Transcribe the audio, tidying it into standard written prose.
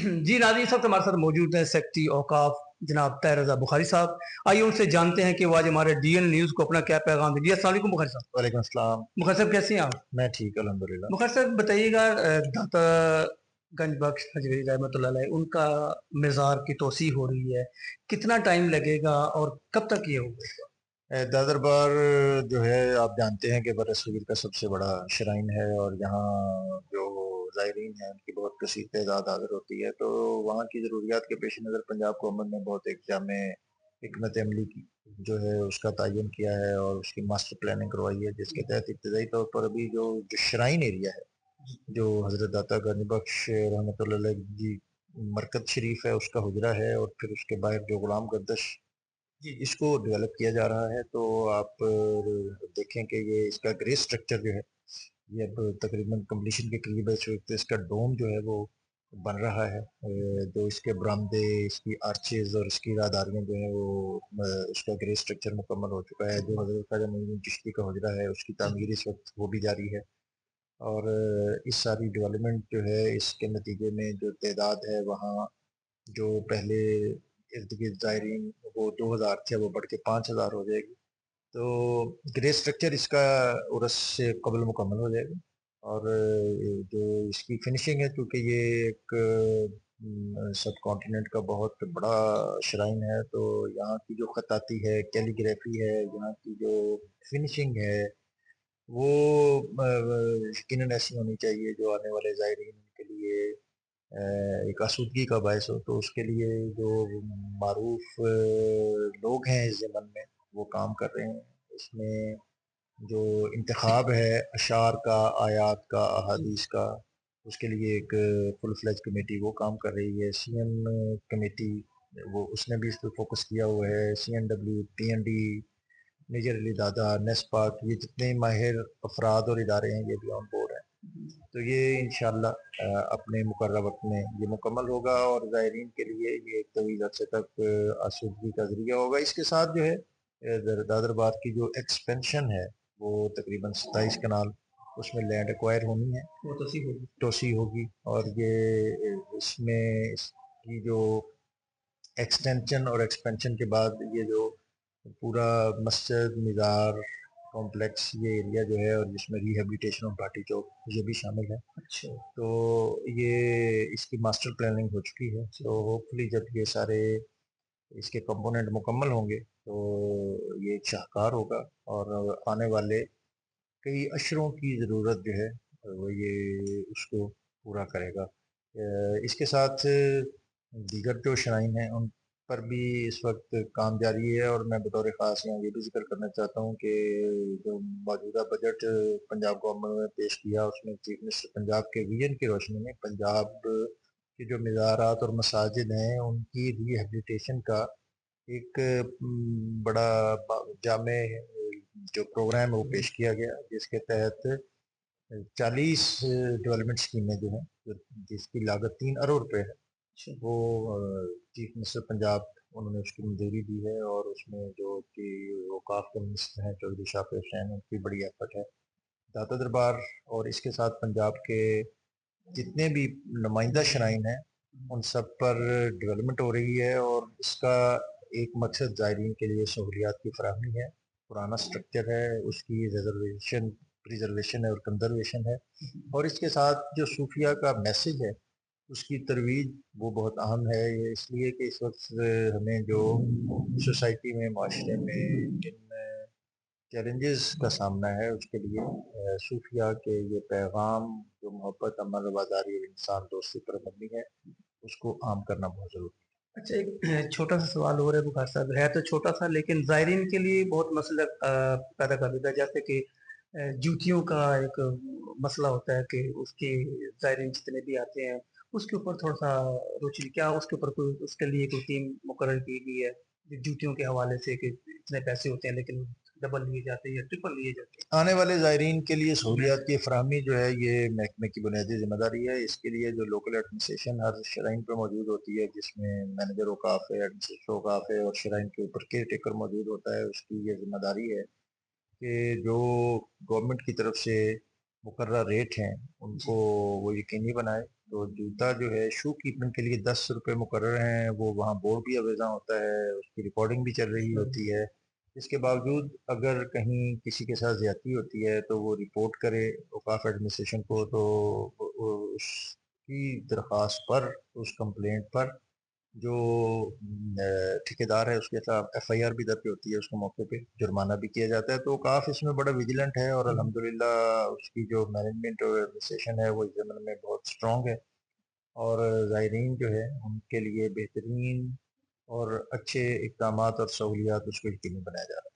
जी नाज़रीन, इस वक्त हमारे साथ मौजूद हैं सेक्रेटरी औकाफ जनाब ताहिर रज़ा बुखारी साहब। आइए उनसे जानते हैं कि वो आज हमारे डीएन न्यूज़ को अपना क्या पैगाम दें। जी अस्सलाम वालेकुम बुखारी साहब। वालेकुम अस्सलाम। बुखारी साहब कैसे हैं आप? मैं ठीक अल्हम्दुलिल्लाह। बुखारी साहब बताइएगा, दाता गंज बख्श हजवी रहमतुल्लाह अलैह उनका मज़ार की तोसी हो रही है, कितना टाइम लगेगा और कब तक ये होगा? दादरबार जो है आप जानते हैं कि बरसगीर का सबसे बड़ा श्राइन है और यहाँ जो ज़ायरीन हैं उनकी बहुत कसीर तादाद हाज़िर होती है, तो वहाँ की ज़रूरियात के पेश नज़र पंजाब गवर्नमेंट ने बहुत एक जामे हिकमत अमली की जो है उसका तयन किया है और उसकी मास्टर प्लानिंग करवाई है, जिसके तहत इब्तदाई तौर पर अभी जो श्राइन एरिया है, जो हज़रत दाता गंज बख्श रहमतुल्लाह अलैह जी मरकज़ शरीफ है उसका हुजरा है और फिर उसके बाहर जो गुलाम गर्दश जी, इसको डेवलप किया जा रहा है। तो आप देखें कि ये इसका ग्रे स्ट्रक्चर जो है, ये अब तकरीबन कंप्लीशन के करीब है। इस वक़्त इसका डोम जो है वो बन रहा है। जो इसके बरामदे, इसकी आर्चेज़ और इसकी राहदारियाँ जो हैं वो उसका ग्रे स्ट्रक्चर मुकम्मल हो चुका है। जो हज़रत ख्वाजा मोइनुद्दीन चिश्ती का हुजरा है, उसकी तामीर इस वक़्त वो भी जारी है। और इस सारी डेवलपमेंट जो है इसके नतीजे में जो तादाद है वहाँ जो पहले इर्द-गिर्द ज़ायरीन वो 2000 थे, वो बढ़ के 5000 हो जाएगी। तो ग्रे स्ट्रक्चर इसका उरस से कबल मुकम्मल हो जाएगा और जो इसकी फिनिशिंग है, चूँकि ये एक सब कॉन्टिनेंट का बहुत बड़ा श्राइन है, तो यहाँ की जो खत्ताती है, कैलीग्राफी है, यहाँ की जो फिनिशिंग है, वो यकीनन ऐसी होनी चाहिए जो आने वाले ज़ायरीन के लिए एक आसूदगी का बायस हो। तो उसके लिए जो मारूफ लोग हैं इस ज़मन में वो काम कर रहे हैं। इसमें जो इंतखाब है अशार का, आयात का, अहादीस का, उसके लिए एक फुल फ्लेज कमेटी वो काम कर रही है। सीएम कमेटी वो उसने भी इस पे फोकस किया हुआ है। सीएनडब्ल्यू, पीएनडी, मेजर अली दादा, नेस्पाक, ये जितने माहिर अफराद और इदारे हैं ये भी ऑन बोर्ड हैं। तो ये इंशाअल्लाह अपने मुकर्रर वक्त में ये मुकम्मल होगा और ज़ायरीन के लिए ये एक तवील अरसे तक आसूदगी का ज़रिया होगा। इसके साथ जो है दादरबार की जो एक्सपेंशन है वो तकरीबन 27 कनाल उसमें लैंड एक्वायर होनी है, वो तोसी होगी। तोसी होगी और ये इसमें इसकी जो एक्सटेंशन और एक्सपेंशन के बाद ये जो पूरा मस्जिद मीज़ार कॉम्प्लेक्स ये एरिया जो है और जिसमें रिहेबिलिटेशन ऑफ भाटी चौक ये भी शामिल है। अच्छा। तो ये इसकी मास्टर प्लानिंग हो चुकी है। तो होपफुली जब ये सारे इसके कंपोनेंट मुकम्मल होंगे तो ये एक शाहकार होगा और आने वाले कई अशरों की ज़रूरत जो है वो ये उसको पूरा करेगा। इसके साथ दीगर जो श्राइन हैं उन पर भी इस वक्त काम जारी है और मैं बतौर ख़ास यहाँ ये भी ज़िक्र करना चाहता हूँ कि जो मौजूदा बजट पंजाब गवर्नमेंट ने पेश किया उसमें चीफ मिनिस्टर पंजाब के विजन की रोशनी में पंजाब के जो मीज़ारात और मसाजिद हैं उनकी रिहेबिलिटेशन का एक बड़ा जामे जो प्रोग्राम है वो पेश किया गया, जिसके तहत 40 डेवलपमेंट स्कीमें जो हैं जिसकी लागत 3 अरब रुपए है, अच्छा। वो चीफ मिनिस्टर पंजाब उन्होंने उसकी मंजूरी दी है और उसमें जो कि औकाफ के मिनिस्टर हैं चौधरी शाफिर हुसैन उनकी बड़ी एफर्ट है। दाता दरबार और इसके साथ पंजाब के जितने भी नुमाइंदा श्राइन हैं उन सब पर डेवलपमेंट हो रही है और इसका एक मकसद ज़ायरीन के लिए सहूलियात की फराहमी है। पुराना स्ट्रक्चर है, उसकी रिजर्वेशन प्रिजर्वेशन है और कंजर्वेशन है और इसके साथ जो सूफिया का मैसेज है उसकी तरवीज वो बहुत अहम है। ये इसलिए कि इस वक्त हमें जो सोसाइटी में माशरे में जिन चैलेंजेस का सामना है उसके लिए सूफिया के ये पैगाम जो मोहब्बत, अमन, वफादारी और इंसान दोस्ती पर मबनी है उसको आम करना बहुत ज़रूरी है। अच्छा, एक छोटा सा सवाल और है बुखार साहब, है तो छोटा सा लेकिन ज़ायरीन के लिए बहुत मसला पैदा कर देता है। जैसे कि जूतियों का एक मसला होता है कि उसके ज़ायरीन जितने भी आते हैं उसके ऊपर थोड़ा सा रोशनी, क्या उसके ऊपर कोई उसके लिए कोई टीम मुकर्रर की गई है जूतियों के हवाले से कि इतने पैसे होते हैं लेकिन डबल लिए जाते हैं या ट्रिपल लिए जाते आने वाले ज़ायरीन के लिए हैं? सहूलियात की फराहमी जो है ये महकमे की बुनियादी जिम्मेदारी है। इसके लिए जो लोकल एडमिनिस्ट्रेशन हर श्राइन पर मौजूद होती है, जिसमें मैनेजर औकाफ है, एडमिनिस्ट्रेटर औकाफ है और श्राइन के ऊपर केयर टेकर मौजूद होता है, उसकी ये जिम्मेदारी है कि जो गवर्नमेंट की तरफ से मुकर्रर रेट हैं उनको वो यकीनी बनाए تو جوتا جو ہے شو کیپنگ کے لیے 10 روپے مقرر ہیں، وہ وہاں بورڈ بھی اویزاں ہوتا ہے، اس کی ریکارڈنگ بھی چل رہی ہوں، ہوتی ہے۔ اس کے باوجود اگر کہیں کسی کے ساتھ زیادتی ہوتی ہے تو وہ رپورٹ کرے اوقاف ایڈمنسٹریشن کو، تو اس کی درخواست پر، اس کمپلینٹ پر جو ٹھیکیدار ہے اس کے خلاف ایف آئی آر بھی درج ہوتی ہے، اس کو موقع پہ جرمانہ بھی کیا جاتا ہے۔ تو اوقاف اس میں بڑا ویجیلنٹ ہے، اور ہوں، الحمدللہ اس کی جو مینجمنٹ اور ایڈمنسٹریشن ہے وہ اس زمن میں بہت اسٹرانگ ہے، اور زائرین جو ہے ان کے لیے بہترین اور اچھے اقدامات اور سہولیات اس کو یقینی بنایا جا رہا ہے۔